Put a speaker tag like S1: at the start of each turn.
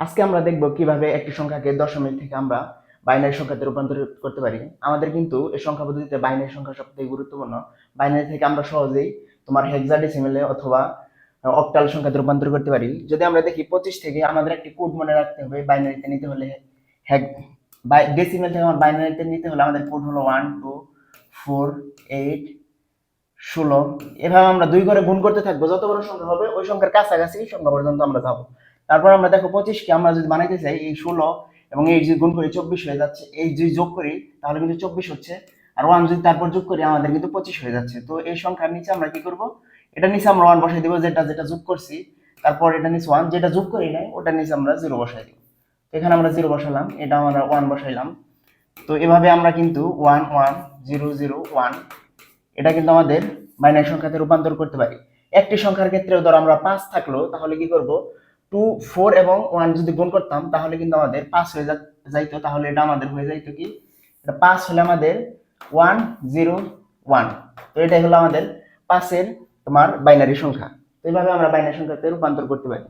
S1: আজকে আমরা দেখব কিভাবে একটি সংখ্যাকে দশমিক থেকে আমরা বাইনারি সংখ্যাতে রূপান্তর করতে পারি। আমাদের কিন্তু এই সংখ্যা পদ্ধতিতে বাইনারি সংখ্যা সবথেকে গুরুত্বপূর্ণ। বাইনারি থেকে আমরা সহজেই তোমার হেক্সাডেসিমেলে অথবা অক্টাল সংখ্যাতে রূপান্তর করতে পারি। যদি আমরা দেখি 25 থেকে আমাদের একটি কোড মনে রাখতে হবে, বাইনারিতে নিতে হলে ডেসিমেল থেকে আমার বাইনারিতে নিতে হলে আমাদের কোড হলো 1 2 4 8 16। এভাবে আমরা 2 করে গুণ করতে থাকবো, যত বড় সংখ্যা হবে ওই সংখ্যার কাছাকাছি সংখ্যা পর্যন্ত আমরা যাবো। তারপর আমরা দেখো 25 কে আমরা যদি বানাইতে চাই, এই 16 এবং এই যদি গুণ করি 24 হয়ে যাচ্ছে, এই যদি যোগ করি তাহলে কিন্তু 24 হচ্ছে, আর 1 যদি তারপর যোগ করি আমাদের কিন্তু 25 হয়ে যাচ্ছে। তো এই সংখ্যার নিচে আমরা কি করব, এটা নিচে আমরা 1 বসাই দিব, যেটা যেটা যোগ করছি, তারপর এটা নিচে 1, যেটা যোগ করি নাই ওটার নিচে আমরা 0 বসাই দিব। এখানে আমরা 0 বসালাম, এটা আমরা 1 বসাইলাম। তো এভাবে আমরা কিন্তু 1 1 0 0 1 এটা কিন্তু আমাদের বাইনারি সংখ্যাতে রূপান্তর করতে পারি। একটি সংখ্যার ক্ষেত্রেও ধর আমরা 5 থাকলো, তাহলে কি করব, 2 4 এবং 1 যদি গুণ করতাম তাহলে কিন্তু আমাদের 5 হয়ে যাইতো। তাহলে এটা আমাদের হয়ে যাইতো কি, এটা 5 হলে আমাদের 1 0 1। তো এটাই হলো আমাদের 5 এর তোমার বাইনারি সংখ্যা। তো এইভাবে আমরা বাইনারি সংখ্যাতে রূপান্তর করতে পারি।